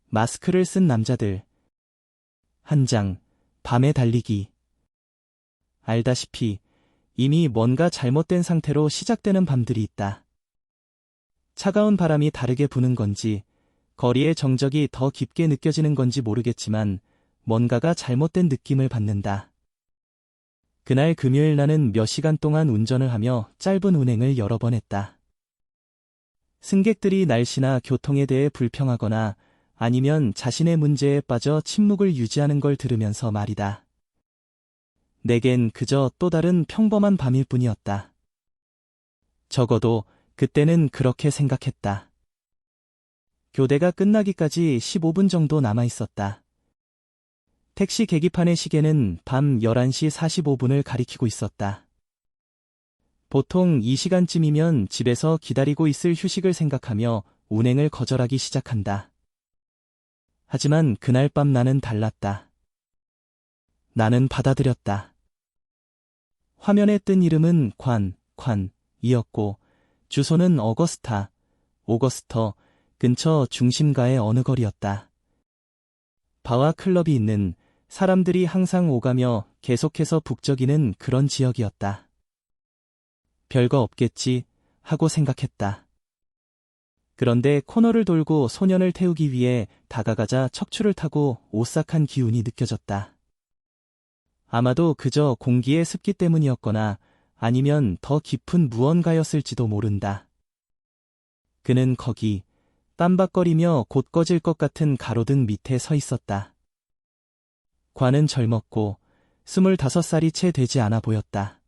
마스크를 쓴 남자들. 한 장, 밤에 달리기. 알다시피 이미 뭔가 잘못된 상태로 시작되는 밤들이 있다. 차가운 바람이 다르게 부는 건지, 거리의 정적이 더 깊게 느껴지는 건지 모르겠지만 뭔가가 잘못된 느낌을 받는다. 그날 금요일 나는 몇 시간 동안 운전을 하며 짧은 운행을 여러 번 했다. 승객들이 날씨나 교통에 대해 불평하거나 아니면 자신의 문제에 빠져 침묵을 유지하는 걸 들으면서 말이다. 내겐 그저 또 다른 평범한 밤일 뿐이었다. 적어도 그때는 그렇게 생각했다. 교대가 끝나기까지 15분 정도 남아 있었다. 택시 계기판의 시계는 밤 11시 45분을 가리키고 있었다. 보통 이 시간쯤이면 집에서 기다리고 있을 휴식을 생각하며 운행을 거절하기 시작한다. 하지만 그날 밤 나는 달랐다. 나는 받아들였다. 화면에 뜬 이름은 관이었고 주소는 오거스터 근처 중심가의 어느 거리였다. 바와 클럽이 있는, 사람들이 항상 오가며 계속해서 북적이는 그런 지역이었다. 별거 없겠지 하고 생각했다. 그런데 코너를 돌고 소년을 태우기 위해 다가가자 척추를 타고 오싹한 기운이 느껴졌다. 아마도 그저 공기의 습기 때문이었거나 아니면 더 깊은 무언가였을지도 모른다. 그는 거기 땀박거리며 곧 꺼질 것 같은 가로등 밑에 서 있었다. 관은 젊었고 25살이 채 되지 않아 보였다.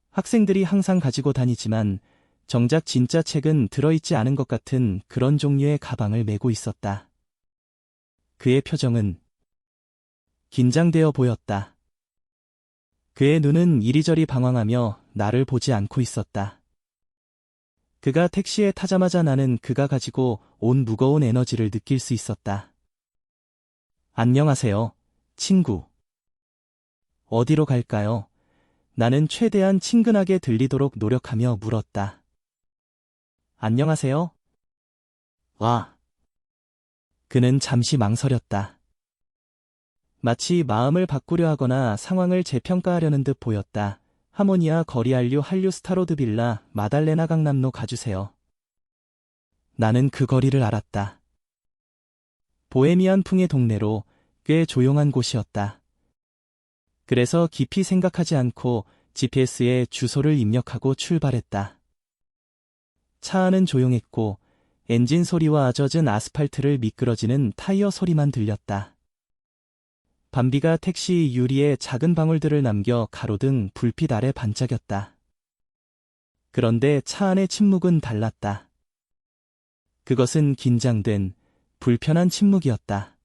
학생들이 항상 가지고 다니지만 정작 진짜 책은 들어있지 않은 것 같은 그런 종류의 가방을 메고 있었다. 그의 표정은 긴장되어 보였다. 그의 눈은 이리저리 방황하며 나를 보지 않고 있었다. 그가 택시에 타자마자 나는 그가 가지고 온 무거운 에너지를 느낄 수 있었다. 안녕하세요, 친구. 어디로 갈까요? 나는 최대한 친근하게 들리도록 노력하며 물었다. 안녕하세요? 와. 그는 잠시 망설였다. 마치 마음을 바꾸려 하거나 상황을 재평가하려는 듯 보였다. 하모니아 거리 한류 스타로드 빌라 마달레나 강남로 가주세요. 나는 그 거리를 알았다. 보헤미안 풍의 동네로 꽤 조용한 곳이었다. 그래서 깊이 생각하지 않고 GPS에 주소를 입력하고 출발했다. 차 안은 조용했고 엔진 소리와 젖은 아스팔트를 미끄러지는 타이어 소리만 들렸다. 밤비가 택시 유리에 작은 방울들을 남겨 가로등 불빛 아래 반짝였다. 그런데 차 안의 침묵은 달랐다. 그것은 긴장된, 불편한 침묵이었다.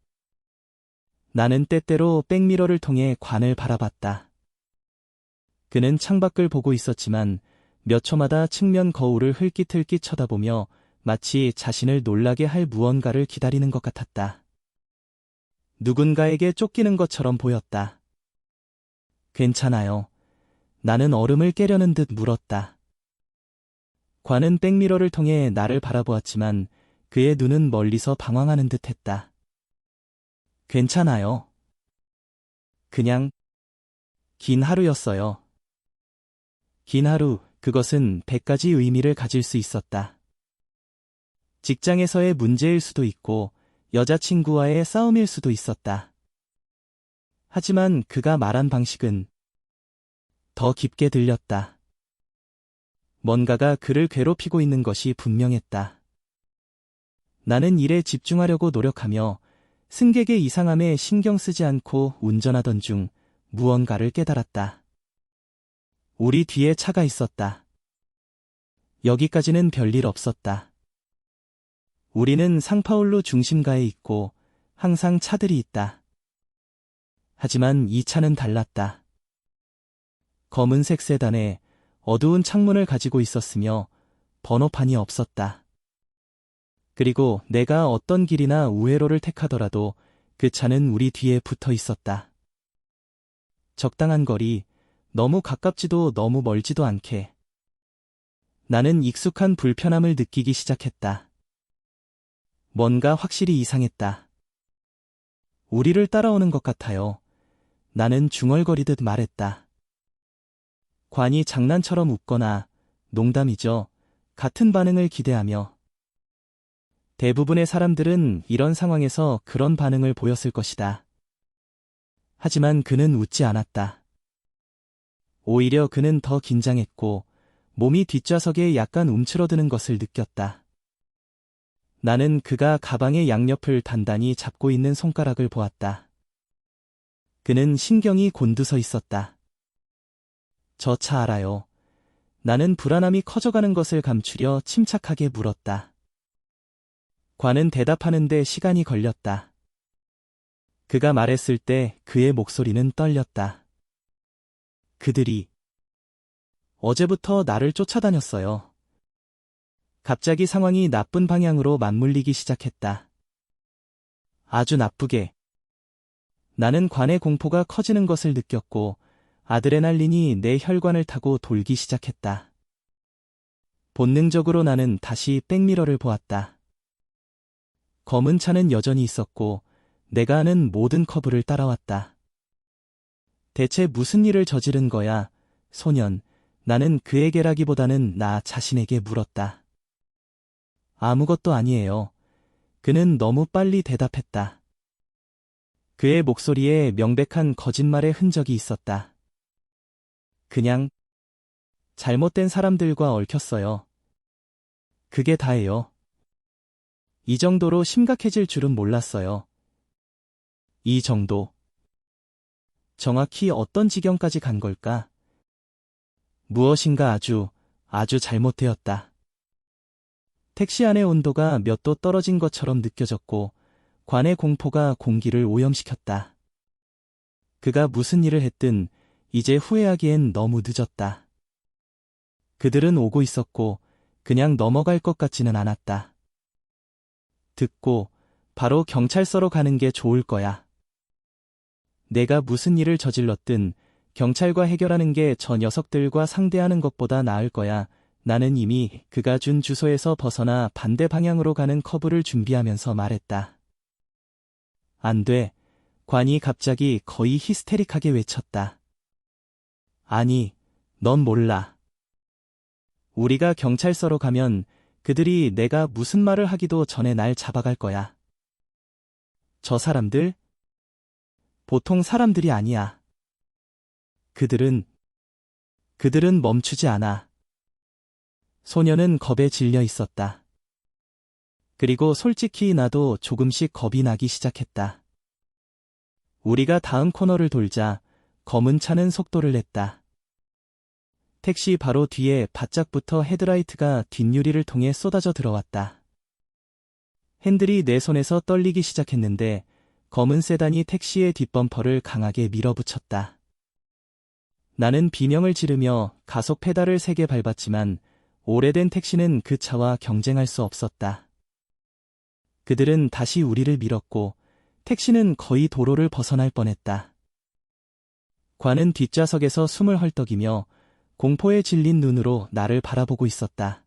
나는 때때로 백미러를 통해 관을 바라봤다. 그는 창밖을 보고 있었지만 몇 초마다 측면 거울을 흘깃흘깃 쳐다보며 마치 자신을 놀라게 할 무언가를 기다리는 것 같았다. 누군가에게 쫓기는 것처럼 보였다. 괜찮아요. 나는 얼음을 깨려는 듯 물었다. 관은 백미러를 통해 나를 바라보았지만 그의 눈은 멀리서 방황하는 듯 했다. 괜찮아요. 그냥 긴 하루였어요. 긴 하루, 그것은 100가지 의미를 가질 수 있었다. 직장에서의 문제일 수도 있고 여자친구와의 싸움일 수도 있었다. 하지만 그가 말한 방식은 더 깊게 들렸다. 뭔가가 그를 괴롭히고 있는 것이 분명했다. 나는 일에 집중하려고 노력하며 승객의 이상함에 신경 쓰지 않고 운전하던 중 무언가를 깨달았다. 우리 뒤에 차가 있었다. 여기까지는 별일 없었다. 우리는 상파울루 중심가에 있고 항상 차들이 있다. 하지만 이 차는 달랐다. 검은색 세단에 어두운 창문을 가지고 있었으며 번호판이 없었다. 그리고 내가 어떤 길이나 우회로를 택하더라도 그 차는 우리 뒤에 붙어 있었다. 적당한 거리, 너무 가깝지도 너무 멀지도 않게. 나는 익숙한 불편함을 느끼기 시작했다. 뭔가 확실히 이상했다. 우리를 따라오는 것 같아요. 나는 중얼거리듯 말했다. 관이 장난처럼 웃거나 농담이죠. 같은 반응을 기대하며. 대부분의 사람들은 이런 상황에서 그런 반응을 보였을 것이다. 하지만 그는 웃지 않았다. 오히려 그는 더 긴장했고 몸이 뒷좌석에 약간 움츠러드는 것을 느꼈다. 나는 그가 가방의 양옆을 단단히 잡고 있는 손가락을 보았다. 그는 신경이 곤두서 있었다. 저 차 알아요. 나는 불안함이 커져가는 것을 감추려 침착하게 물었다. 관은 대답하는데 시간이 걸렸다. 그가 말했을 때 그의 목소리는 떨렸다. 그들이 어제부터 나를 쫓아다녔어요. 갑자기 상황이 나쁜 방향으로 맞물리기 시작했다. 아주 나쁘게. 나는 관의 공포가 커지는 것을 느꼈고 아드레날린이 내 혈관을 타고 돌기 시작했다. 본능적으로 나는 다시 백미러를 보았다. 검은 차는 여전히 있었고 내가 아는 모든 커브를 따라왔다. 대체 무슨 일을 저지른 거야, 소년? 나는 그에게라기보다는 나 자신에게 물었다. 아무것도 아니에요. 그는 너무 빨리 대답했다. 그의 목소리에 명백한 거짓말의 흔적이 있었다. 그냥 잘못된 사람들과 얽혔어요. 그게 다예요. 이 정도로 심각해질 줄은 몰랐어요. 이 정도. 정확히 어떤 지경까지 간 걸까? 무엇인가 아주 잘못되었다. 택시 안의 온도가 몇 도 떨어진 것처럼 느껴졌고 관의 공포가 공기를 오염시켰다. 그가 무슨 일을 했든 이제 후회하기엔 너무 늦었다. 그들은 오고 있었고 그냥 넘어갈 것 같지는 않았다. 듣고 바로 경찰서로 가는 게 좋을 거야. 내가 무슨 일을 저질렀든 경찰과 해결하는 게 저 녀석들과 상대하는 것보다 나을 거야. 나는 이미 그가 준 주소에서 벗어나 반대 방향으로 가는 커브를 준비하면서 말했다. 안 돼. 관이 갑자기 거의 히스테릭하게 외쳤다. 아니, 넌 몰라. 우리가 경찰서로 가면 그들이 내가 무슨 말을 하기도 전에 날 잡아갈 거야. 저 사람들? 보통 사람들이 아니야. 그들은 멈추지 않아. 소녀는 겁에 질려 있었다. 그리고 솔직히 나도 조금씩 겁이 나기 시작했다. 우리가 다음 코너를 돌자 검은 차는 속도를 냈다. 택시 바로 뒤에 바짝부터 헤드라이트가 뒷유리를 통해 쏟아져 들어왔다. 핸들이 내 손에서 떨리기 시작했는데 검은 세단이 택시의 뒷범퍼를 강하게 밀어붙였다. 나는 비명을 지르며 가속 페달을 세게 밟았지만 오래된 택시는 그 차와 경쟁할 수 없었다. 그들은 다시 우리를 밀었고 택시는 거의 도로를 벗어날 뻔했다. 관은 뒷좌석에서 숨을 헐떡이며 공포에 질린 눈으로 나를 바라보고 있었다.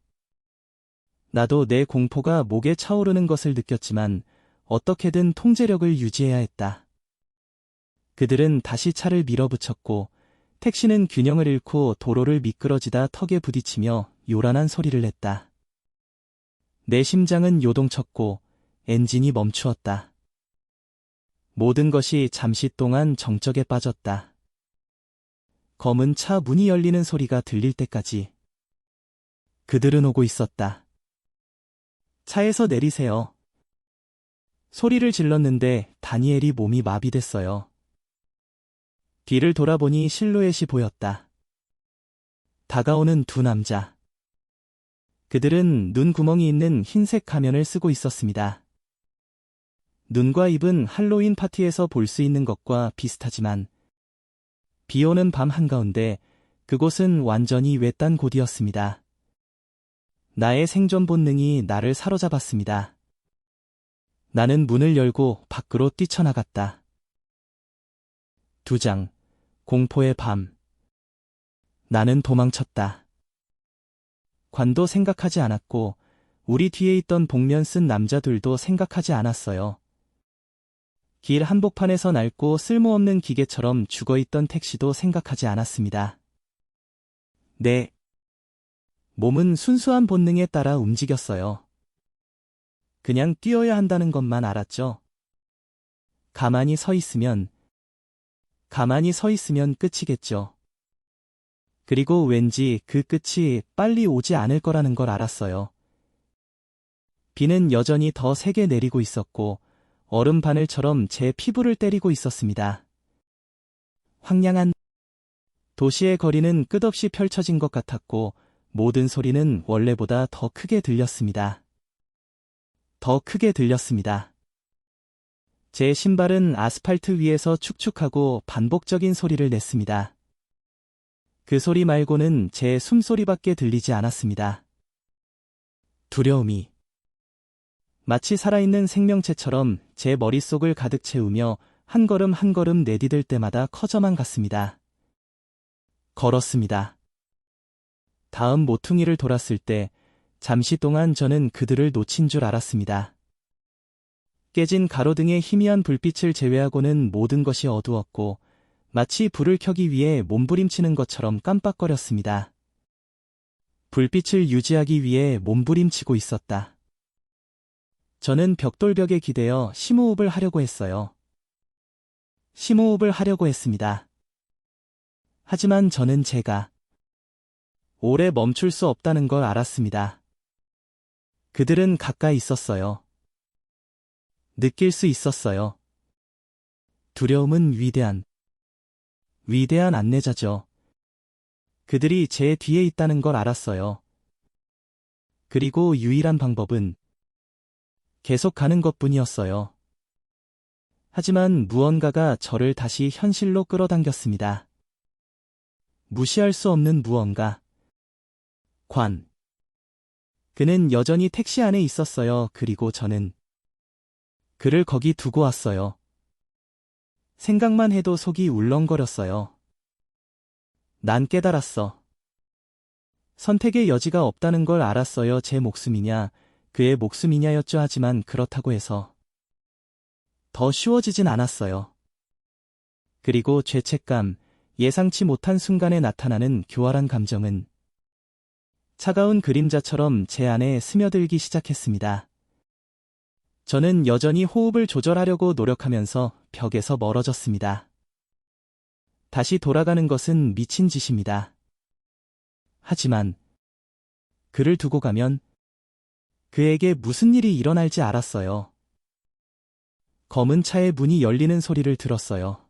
나도 내 공포가 목에 차오르는 것을 느꼈지만 어떻게든 통제력을 유지해야 했다. 그들은 다시 차를 밀어붙였고 택시는 균형을 잃고 도로를 미끄러지다 턱에 부딪히며 요란한 소리를 냈다. 내 심장은 요동쳤고 엔진이 멈추었다. 모든 것이 잠시 동안 정적에 빠졌다. 검은 차 문이 열리는 소리가 들릴 때까지. 그들은 오고 있었다. 차에서 내리세요. 소리를 질렀는데 다니엘이 몸이 마비됐어요. 뒤를 돌아보니 실루엣이 보였다. 다가오는 두 남자. 그들은 눈구멍이 있는 흰색 가면을 쓰고 있었습니다. 눈과 입은 할로윈 파티에서 볼 수 있는 것과 비슷하지만 비 오는 밤 한가운데 그곳은 완전히 외딴 곳이었습니다. 나의 생존 본능이 나를 사로잡았습니다. 나는 문을 열고 밖으로 뛰쳐나갔다. 2장, 공포의 밤. 나는 도망쳤다. 관도 생각하지 않았고 우리 뒤에 있던 복면 쓴 남자들도 생각하지 않았어요. 길 한복판에서 낡고 쓸모없는 기계처럼 죽어있던 택시도 생각하지 않았습니다. 네. 몸은 순수한 본능에 따라 움직였어요. 그냥 뛰어야 한다는 것만 알았죠. 가만히 서 있으면 끝이겠죠. 그리고 왠지 그 끝이 빨리 오지 않을 거라는 걸 알았어요. 비는 여전히 더 세게 내리고 있었고 얼음 바늘처럼 제 피부를 때리고 있었습니다. 황량한 도시의 거리는 끝없이 펼쳐진 것 같았고 모든 소리는 원래보다 더 크게 들렸습니다. 더 크게 들렸습니다. 제 신발은 아스팔트 위에서 축축하고 반복적인 소리를 냈습니다. 그 소리 말고는 제 숨소리밖에 들리지 않았습니다. 두려움이 마치 살아있는 생명체처럼 제 머릿속을 가득 채우며 한 걸음 한 걸음 내디딜 때마다 커져만 갔습니다. 걸었습니다. 다음 모퉁이를 돌았을 때 잠시 동안 저는 그들을 놓친 줄 알았습니다. 깨진 가로등의 희미한 불빛을 제외하고는 모든 것이 어두웠고 마치 불을 켜기 위해 몸부림치는 것처럼 깜빡거렸습니다. 불빛을 유지하기 위해 몸부림치고 있었다. 저는 벽돌벽에 기대어 심호흡을 하려고 했어요. 심호흡을 하려고 했습니다. 하지만 저는 제가 오래 멈출 수 없다는 걸 알았습니다. 그들은 가까이 있었어요. 느낄 수 있었어요. 두려움은 위대한 안내자죠. 그들이 제 뒤에 있다는 걸 알았어요. 그리고 유일한 방법은 계속 가는 것뿐이었어요. 하지만 무언가가 저를 다시 현실로 끌어당겼습니다. 무시할 수 없는 무언가. 그는 여전히 택시 안에 있었어요. 그리고 저는 그를 거기 두고 왔어요. 생각만 해도 속이 울렁거렸어요. 난 깨달았어. 선택의 여지가 없다는 걸 알았어요. 제 목숨이냐, 그의 목숨이냐였죠. 하지만 그렇다고 해서 더 쉬워지진 않았어요. 그리고 죄책감, 예상치 못한 순간에 나타나는 교활한 감정은 차가운 그림자처럼 제 안에 스며들기 시작했습니다. 저는 여전히 호흡을 조절하려고 노력하면서 벽에서 멀어졌습니다. 다시 돌아가는 것은 미친 짓입니다. 하지만 그를 두고 가면 그에게 무슨 일이 일어날지 알았어요. 검은 차의 문이 열리는 소리를 들었어요.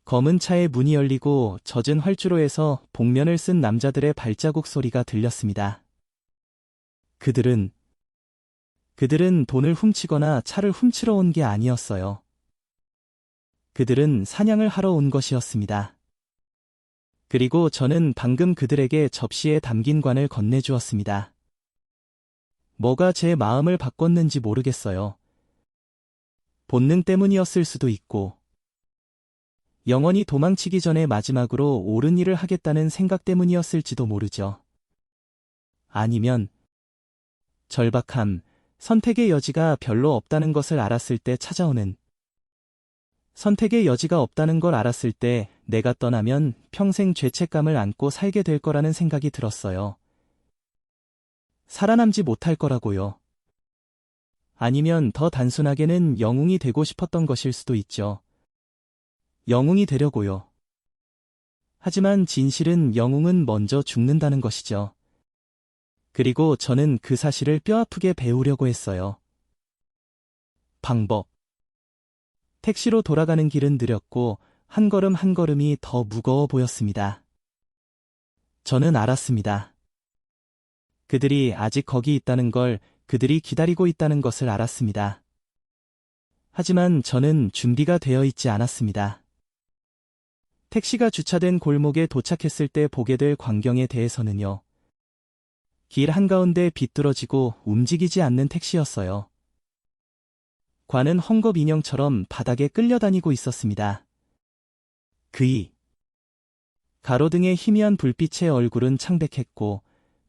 검은 차의 문이 열리고 젖은 활주로에서 복면을 쓴 남자들의 발자국 소리가 들렸습니다. 그들은 돈을 훔치거나 차를 훔치러 온 게 아니었어요. 그들은 사냥을 하러 온 것이었습니다. 그리고 저는 방금 그들에게 접시에 담긴 관을 건네주었습니다. 뭐가 제 마음을 바꿨는지 모르겠어요. 본능 때문이었을 수도 있고, 영원히 도망치기 전에 마지막으로 옳은 일을 하겠다는 생각 때문이었을지도 모르죠. 아니면 절박함, 선택의 여지가 별로 없다는 것을 알았을 때 찾아오는 선택의 여지가 없다는 걸 알았을 때 내가 떠나면 평생 죄책감을 안고 살게 될 거라는 생각이 들었어요. 살아남지 못할 거라고요. 아니면 더 단순하게는 영웅이 되고 싶었던 것일 수도 있죠. 영웅이 되려고요. 하지만 진실은 영웅은 먼저 죽는다는 것이죠. 그리고 저는 그 사실을 뼈아프게 배우려고 했어요. 방법. 택시로 돌아가는 길은 느렸고 한 걸음 한 걸음이 더 무거워 보였습니다. 저는 알았습니다. 그들이 아직 거기 있다는 걸, 그들이 기다리고 있다는 것을 알았습니다. 하지만 저는 준비가 되어 있지 않았습니다. 택시가 주차된 골목에 도착했을 때 보게 될 광경에 대해서는요. 길 한가운데 비뚤어지고 움직이지 않는 택시였어요. 관은 헝겊 인형처럼 바닥에 끌려다니고 있었습니다. 가로등의 희미한 불빛의 얼굴은 창백했고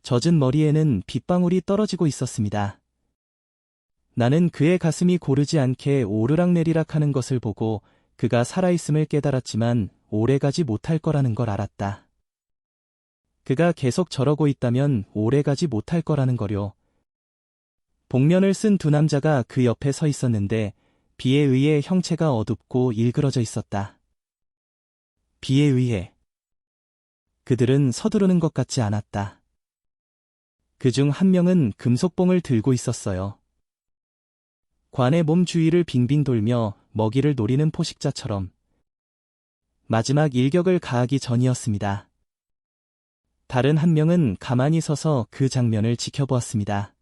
젖은 머리에는 빗방울이 떨어지고 있었습니다. 나는 그의 가슴이 고르지 않게 오르락내리락 하는 것을 보고 그가 살아있음을 깨달았지만 오래가지 못할 거라는 걸 알았다. 그가 계속 저러고 있다면 오래가지 못할 거라는 거요. 복면을 쓴 두 남자가 그 옆에 서 있었는데 비에 의해 형체가 어둡고 일그러져 있었다. 비에 의해. 그들은 서두르는 것 같지 않았다. 그중 한 명은 금속봉을 들고 있었어요. 관의 몸 주위를 빙빙 돌며 먹이를 노리는 포식자처럼. 마지막 일격을 가하기 전이었습니다. 다른 한 명은 가만히 서서 그 장면을 지켜보았습니다.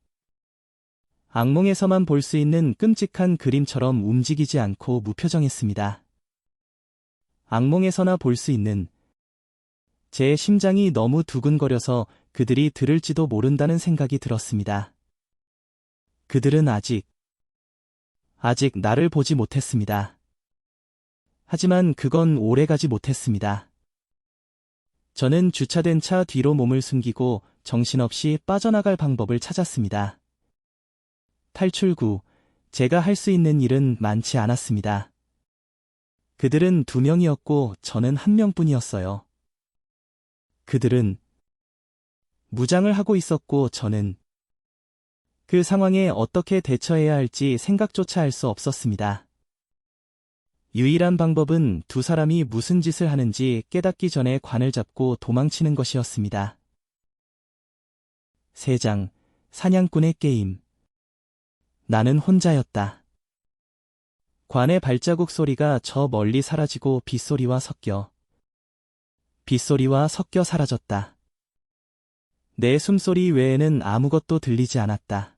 악몽에서만 볼 수 있는 끔찍한 그림처럼 움직이지 않고 무표정했습니다. 악몽에서나 볼 수 있는 제 심장이 너무 두근거려서 그들이 들을지도 모른다는 생각이 들었습니다. 그들은 아직 나를 보지 못했습니다. 하지만 그건 오래가지 못했습니다. 저는 주차된 차 뒤로 몸을 숨기고 정신없이 빠져나갈 방법을 찾았습니다. 탈출구, 제가 할 수 있는 일은 많지 않았습니다. 그들은 2명이었고 저는 1명뿐이었어요. 그들은 무장을 하고 있었고 저는 그 상황에 어떻게 대처해야 할지 생각조차 할 수 없었습니다. 유일한 방법은 두 사람이 무슨 짓을 하는지 깨닫기 전에 관을 잡고 도망치는 것이었습니다. 3장, 사냥꾼의 게임. 나는 혼자였다. 관의 발자국 소리가 저 멀리 사라지고 빗소리와 섞여 사라졌다. 내 숨소리 외에는 아무것도 들리지 않았다.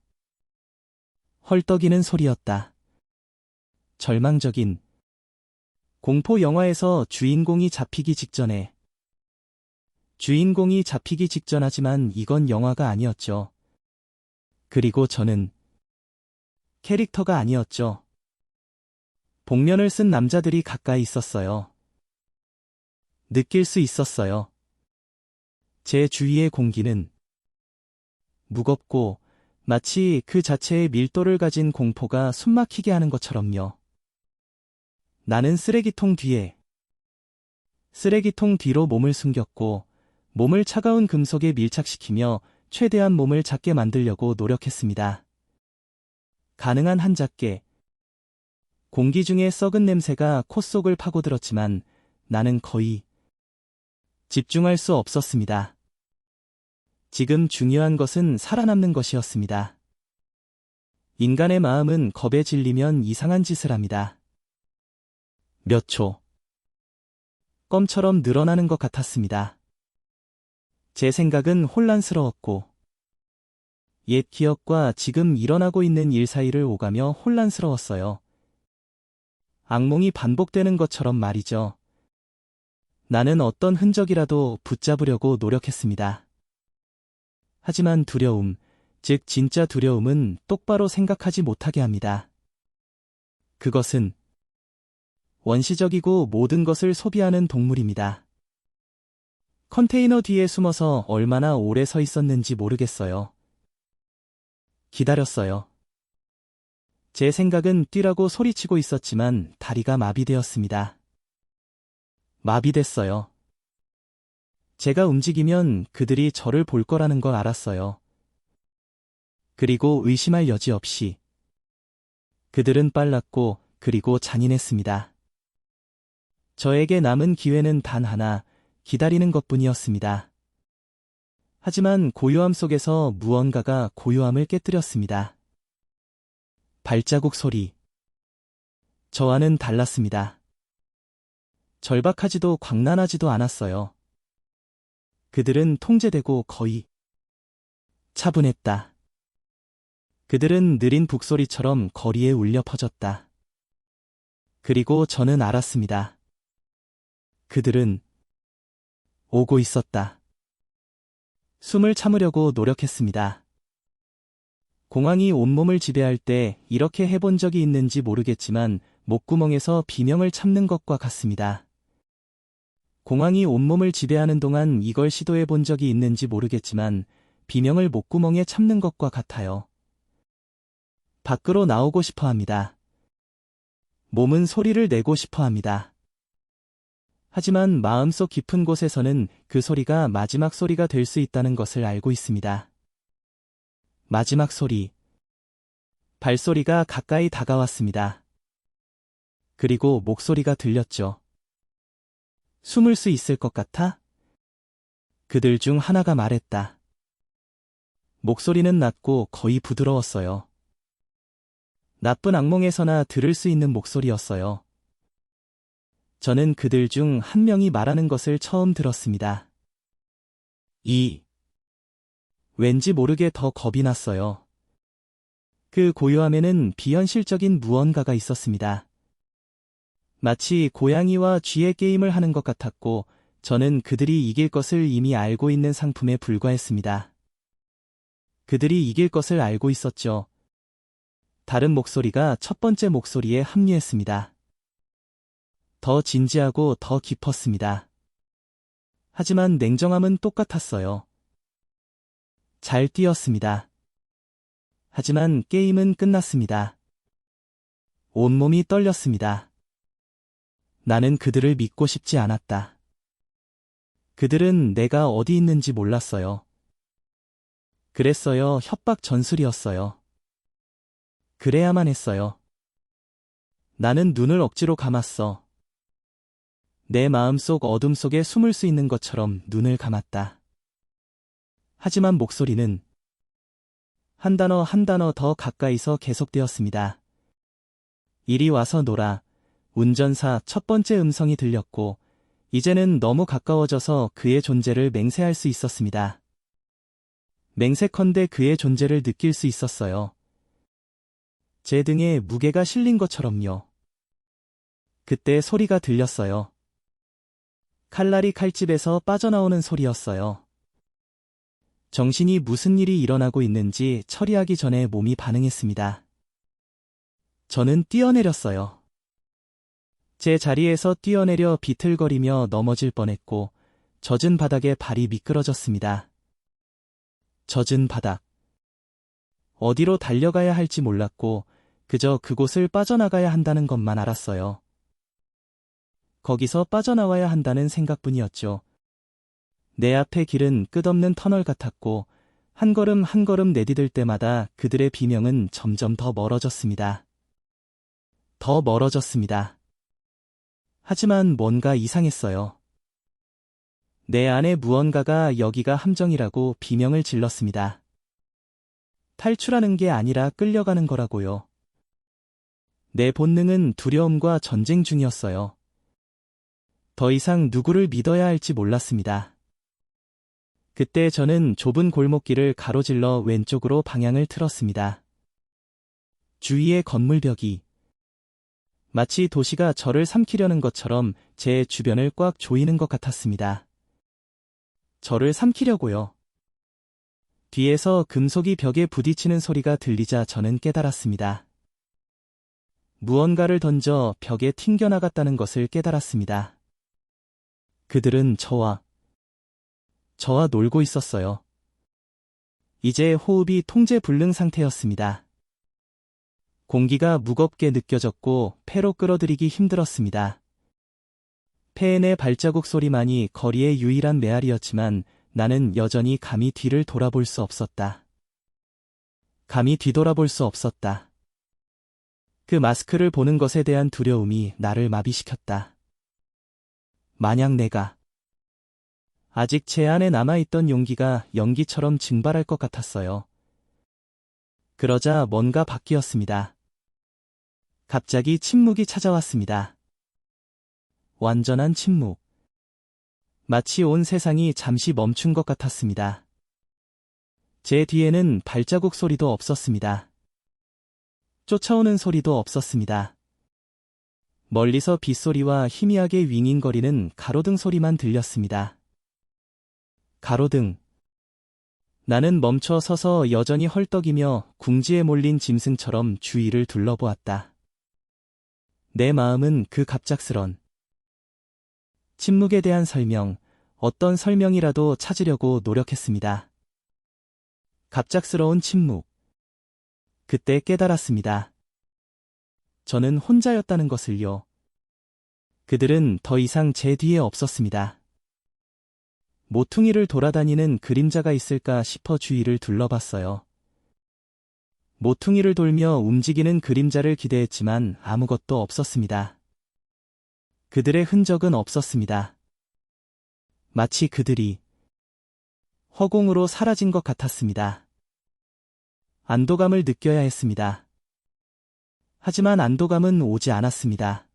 헐떡이는 소리였다. 절망적인 공포 영화에서 주인공이 잡히기 직전하지만 이건 영화가 아니었죠. 그리고 저는 캐릭터가 아니었죠. 복면을 쓴 남자들이 가까이 있었어요. 느낄 수 있었어요. 제 주위의 공기는 무겁고 마치 그 자체의 밀도를 가진 공포가 숨막히게 하는 것처럼요. 나는 쓰레기통 뒤로 몸을 숨겼고 몸을 차가운 금속에 밀착시키며 최대한 몸을 작게 만들려고 노력했습니다. 가능한 한 작게. 공기 중에 썩은 냄새가 콧속을 파고들었지만 나는 거의 집중할 수 없었습니다. 지금 중요한 것은 살아남는 것이었습니다. 인간의 마음은 겁에 질리면 이상한 짓을 합니다. 몇 초. 껌처럼 늘어나는 것 같았습니다. 제 생각은 혼란스러웠고 옛 기억과 지금 일어나고 있는 일 사이를 오가며 혼란스러웠어요. 악몽이 반복되는 것처럼 말이죠. 나는 어떤 흔적이라도 붙잡으려고 노력했습니다. 하지만 두려움, 즉 진짜 두려움은 똑바로 생각하지 못하게 합니다. 그것은 원시적이고 모든 것을 소비하는 동물입니다. 컨테이너 뒤에 숨어서 얼마나 오래 서 있었는지 모르겠어요. 기다렸어요. 제 생각은 뛰라고 소리치고 있었지만 다리가 마비되었습니다. 마비됐어요. 제가 움직이면 그들이 저를 볼 거라는 걸 알았어요. 그리고 의심할 여지 없이. 그들은 빨랐고 그리고 잔인했습니다. 저에게 남은 기회는 단 하나, 기다리는 것뿐이었습니다. 하지만 고요함 속에서 무언가가 고요함을 깨뜨렸습니다. 발자국 소리. 저와는 달랐습니다. 절박하지도 광란하지도 않았어요. 그들은 통제되고 거의 차분했다. 그들은 느린 북소리처럼 거리에 울려 퍼졌다. 그리고 저는 알았습니다. 그들은 오고 있었다. 숨을 참으려고 노력했습니다. 공황이 온몸을 지배할 때 이렇게 해본 적이 있는지 모르겠지만 목구멍에서 비명을 참는 것과 같습니다. 공황이 온몸을 지배하는 동안 이걸 시도해 본 적이 있는지 모르겠지만 비명을 목구멍에 참는 것과 같아요. 밖으로 나오고 싶어 합니다. 몸은 소리를 내고 싶어 합니다. 하지만 마음속 깊은 곳에서는 그 소리가 마지막 소리가 될 수 있다는 것을 알고 있습니다. 마지막 소리. 발소리가 가까이 다가왔습니다. 그리고 목소리가 들렸죠. 숨을 수 있을 것 같아? 그들 중 하나가 말했다. 목소리는 낮고 거의 부드러웠어요. 나쁜 악몽에서나 들을 수 있는 목소리였어요. 저는 그들 중 한 명이 말하는 것을 처음 들었습니다. 왠지 모르게 더 겁이 났어요. 그 고요함에는 비현실적인 무언가가 있었습니다. 마치 고양이와 쥐의 게임을 하는 것 같았고, 저는 그들이 이길 것을 이미 알고 있는 상품에 불과했습니다. 그들이 이길 것을 알고 있었죠. 다른 목소리가 첫 번째 목소리에 합류했습니다. 더 진지하고 더 깊었습니다. 하지만 냉정함은 똑같았어요. 잘 뛰었습니다. 하지만 게임은 끝났습니다. 온몸이 떨렸습니다. 나는 그들을 믿고 싶지 않았다. 그들은 내가 어디 있는지 몰랐어요. 그랬어요. 협박 전술이었어요. 그래야만 했어요. 나는 눈을 억지로 감았어. 내 마음속 어둠 속에 숨을 수 있는 것처럼 눈을 감았다. 하지만 목소리는 한 단어 한 단어 더 가까이서 계속되었습니다. 이리 와서 놀아. 운전사 첫 번째 음성이 들렸고, 이제는 너무 가까워져서 그의 존재를 맹세할 수 있었습니다. 맹세컨대 그의 존재를 느낄 수 있었어요. 제 등에 무게가 실린 것처럼요. 그때 소리가 들렸어요. 칼날이 칼집에서 빠져나오는 소리였어요. 정신이 무슨 일이 일어나고 있는지 처리하기 전에 몸이 반응했습니다. 저는 뛰어내렸어요. 제 자리에서 뛰어내려 비틀거리며 넘어질 뻔했고, 젖은 바닥에 발이 미끄러졌습니다. 젖은 바닥. 어디로 달려가야 할지 몰랐고, 그저 그곳을 빠져나가야 한다는 것만 알았어요. 거기서 빠져나와야 한다는 생각뿐이었죠. 내 앞의 길은 끝없는 터널 같았고, 한 걸음 한 걸음 내디딜 때마다 그들의 비명은 점점 더 멀어졌습니다. 더 멀어졌습니다. 하지만 뭔가 이상했어요. 내 안에 무언가가 여기가 함정이라고 비명을 질렀습니다. 탈출하는 게 아니라 끌려가는 거라고요. 내 본능은 두려움과 전쟁 중이었어요. 더 이상 누구를 믿어야 할지 몰랐습니다. 그때 저는 좁은 골목길을 가로질러 왼쪽으로 방향을 틀었습니다. 주위의 건물벽이 마치 도시가 저를 삼키려는 것처럼 제 주변을 꽉 조이는 것 같았습니다. 저를 삼키려고요. 뒤에서 금속이 벽에 부딪히는 소리가 들리자 저는 깨달았습니다. 무언가를 던져 벽에 튕겨나갔다는 것을 깨달았습니다. 그들은 저와 놀고 있었어요. 이제 호흡이 통제 불능 상태였습니다. 공기가 무겁게 느껴졌고 폐로 끌어들이기 힘들었습니다. 폐의 발자국 소리만이 거리의 유일한 메아리였지만 나는 여전히 감히 뒤를 돌아볼 수 없었다. 감히 뒤돌아볼 수 없었다. 그 마스크를 보는 것에 대한 두려움이 나를 마비시켰다. 만약 내가 아직 제 안에 남아있던 용기가 연기처럼 증발할 것 같았어요. 그러자 뭔가 바뀌었습니다. 갑자기 침묵이 찾아왔습니다. 완전한 침묵. 마치 온 세상이 잠시 멈춘 것 같았습니다. 제 뒤에는 발자국 소리도 없었습니다. 쫓아오는 소리도 없었습니다. 멀리서 빗소리와 희미하게 윙윙거리는 가로등 소리만 들렸습니다. 가로등. 나는 멈춰 서서 여전히 헐떡이며 궁지에 몰린 짐승처럼 주위를 둘러보았다. 내 마음은 그 갑작스런 침묵에 대한 설명, 어떤 설명이라도 찾으려고 노력했습니다. 갑작스러운 침묵. 그때 깨달았습니다. 저는 혼자였다는 것을요. 그들은 더 이상 제 뒤에 없었습니다. 모퉁이를 돌아다니는 그림자가 있을까 싶어 주위를 둘러봤어요. 모퉁이를 돌며 움직이는 그림자를 기대했지만 아무것도 없었습니다. 그들의 흔적은 없었습니다. 마치 그들이 허공으로 사라진 것 같았습니다. 안도감을 느껴야 했습니다. 하지만 안도감은 오지 않았습니다.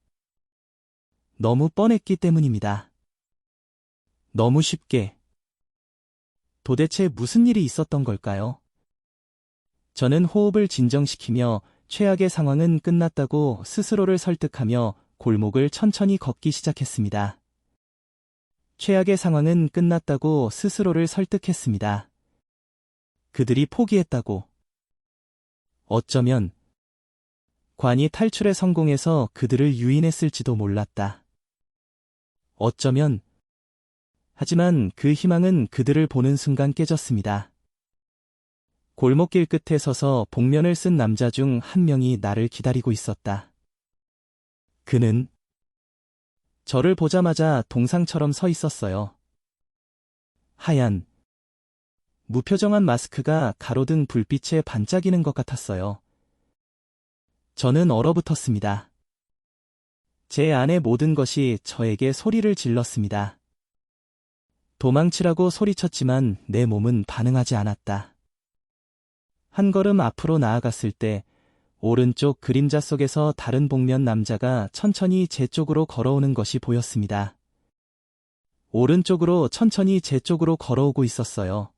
너무 뻔했기 때문입니다. 너무 쉽게. 도대체 무슨 일이 있었던 걸까요? 저는 호흡을 진정시키며 최악의 상황은 끝났다고 스스로를 설득하며 골목을 천천히 걷기 시작했습니다. 최악의 상황은 끝났다고 스스로를 설득했습니다. 그들이 포기했다고. 어쩌면 관이 탈출에 성공해서 그들을 유인했을지도 몰랐다. 어쩌면. 하지만 그 희망은 그들을 보는 순간 깨졌습니다. 골목길 끝에 서서 복면을 쓴 남자 중 한 명이 나를 기다리고 있었다. 그는 저를 보자마자 동상처럼 서 있었어요. 하얀, 무표정한 마스크가 가로등 불빛에 반짝이는 것 같았어요. 저는 얼어붙었습니다. 제 안의 모든 것이 저에게 소리를 질렀습니다. 도망치라고 소리쳤지만 내 몸은 반응하지 않았다. 한 걸음 앞으로 나아갔을 때 오른쪽 그림자 속에서 다른 복면 남자가 천천히 제 쪽으로 걸어오는 것이 보였습니다. 오른쪽으로 천천히 제 쪽으로 걸어오고 있었어요.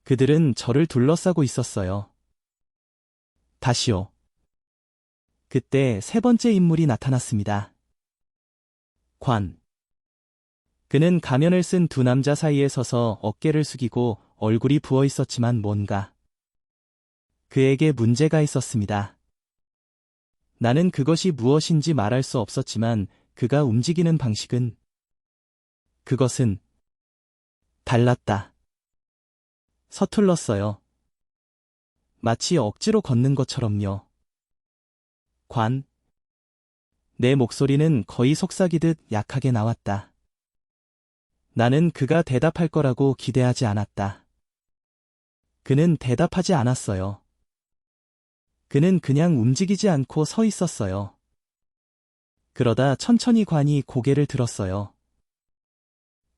그들은 저를 둘러싸고 있었어요. 다시요. 그때 세 번째 인물이 나타났습니다. 관. 그는 가면을 쓴 두 남자 사이에 서서 어깨를 숙이고 얼굴이 부어 있었지만 뭔가 그에게 문제가 있었습니다. 나는 그것이 무엇인지 말할 수 없었지만 그가 움직이는 방식은 그것은 달랐다. 서툴렀어요. 마치 억지로 걷는 것처럼요. 관. 내 목소리는 거의 속삭이듯 약하게 나왔다. 나는 그가 대답할 거라고 기대하지 않았다. 그는 대답하지 않았어요. 그는 그냥 움직이지 않고 서 있었어요. 그러다 천천히 관이 고개를 들었어요.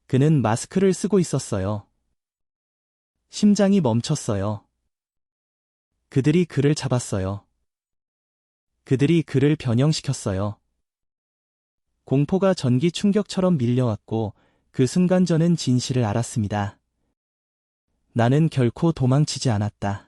그는 마스크를 쓰고 있었어요. 심장이 멈췄어요. 그들이 그를 잡았어요. 그들이 그를 변형시켰어요. 공포가 전기 충격처럼 밀려왔고 그 순간 저는 진실을 알았습니다. 나는 결코 도망치지 않았다.